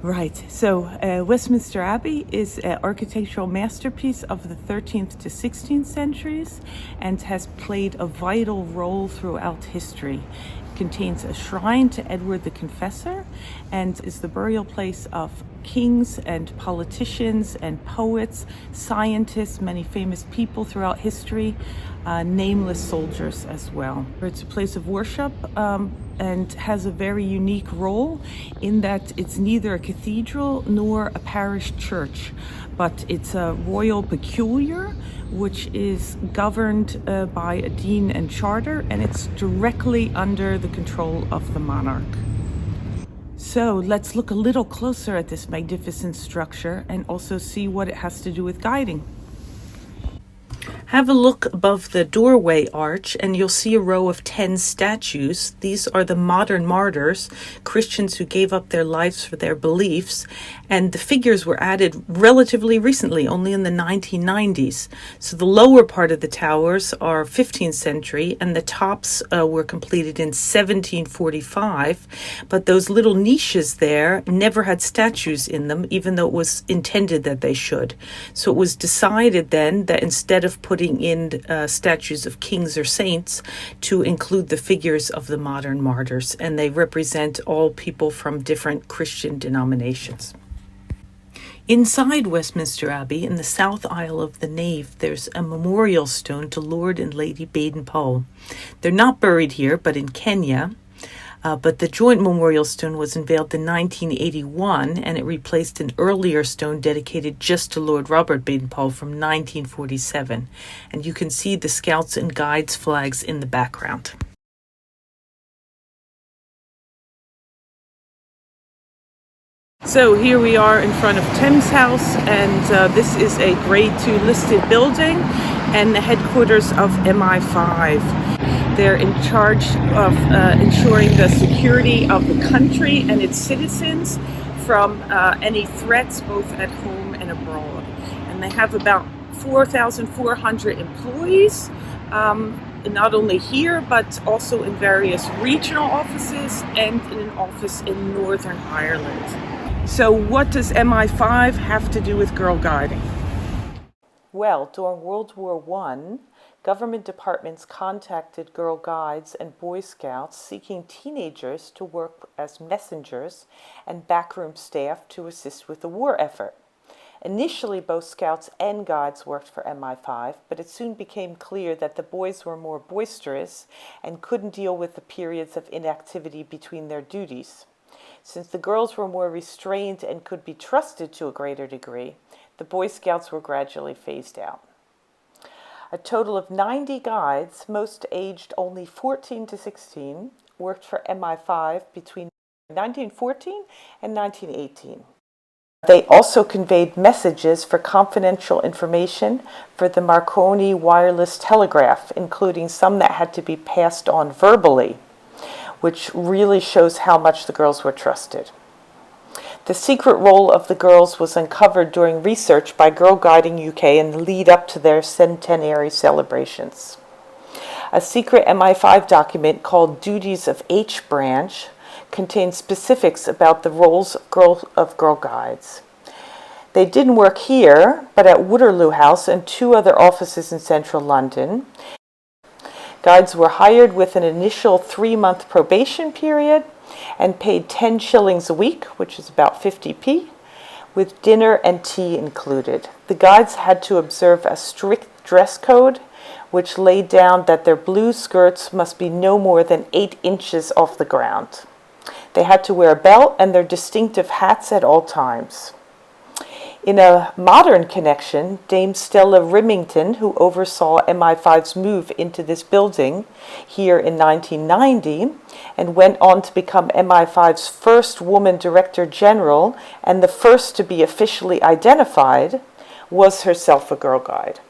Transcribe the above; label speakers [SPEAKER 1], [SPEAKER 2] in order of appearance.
[SPEAKER 1] Right. So Westminster Abbey is an architectural masterpiece of the 13th to 16th centuries and has played a vital role throughout history. It contains a shrine to Edward the Confessor and is the burial place of kings and politicians and poets, scientists, many famous people throughout history, nameless soldiers as well. It's a place of worship and has a very unique role in that it's neither a cathedral nor a parish church, but it's a royal peculiar, which is governed by a dean and charter, and it's directly under the control of the monarch. So let's look a little closer at this magnificent structure and also see what it has to do with guiding. Have a look above the doorway arch and you'll see a row of 10 statues. These are the modern martyrs, Christians who gave up their lives for their beliefs, and the figures were added relatively recently, only in the 1990s. So the lower part of the towers are 15th century and the tops were completed in 1745, but those little niches there never had statues in them, even though it was intended that they should. So it was decided then that instead of putting in statues of kings or saints, to include the figures of the modern martyrs, and they represent all people from different Christian denominations. Inside Westminster Abbey, in the south aisle of the nave, there's a memorial stone to Lord and Lady Baden-Powell. They're not buried here, but in Kenya. But the joint memorial stone was unveiled in 1981, and it replaced an earlier stone dedicated just to Lord Robert Baden-Powell from 1947. And you can see the Scouts and Guides flags in the background. So here we are in front of Thames House, and this is a Grade 2 listed building and the headquarters of MI5. They're in charge of ensuring the security of the country and its citizens from any threats both at home and abroad. And they have about 4,400 employees, not only here, but also in various regional offices and in an office in Northern Ireland. So what does MI5 have to do with girl guiding? Well, during World War I, government departments contacted Girl Guides and Boy Scouts seeking teenagers to work as messengers and backroom staff to assist with the war effort. Initially, both Scouts and Guides worked for MI5, but it soon became clear that the boys were more boisterous and couldn't deal with the periods of inactivity between their duties. Since the girls were more restrained and could be trusted to a greater degree, the Boy Scouts were gradually phased out. A total of 90 guides, most aged only 14 to 16, worked for MI5 between 1914 and 1918. They also conveyed messages for confidential information for the Marconi wireless telegraph, including some that had to be passed on verbally, which really shows how much the girls were trusted. The secret role of the girls was uncovered during research by Girl Guiding UK in the lead up to their centenary celebrations. A secret MI5 document called Duties of H Branch contains specifics about the roles of Girl Guides. They didn't work here, but at Waterloo House and 2 other offices in central London. Guides were hired with an initial 3-month probation period and paid 10 shillings a week, which is about 50p, with dinner and tea included. The guides had to observe a strict dress code, which laid down that their blue skirts must be no more than 8 inches off the ground. They had to wear a belt and their distinctive hats at all times. In a modern connection, Dame Stella Rimington, who oversaw MI5's move into this building here in 1990 and went on to become MI5's first woman director general and the first to be officially identified, was herself a girl guide.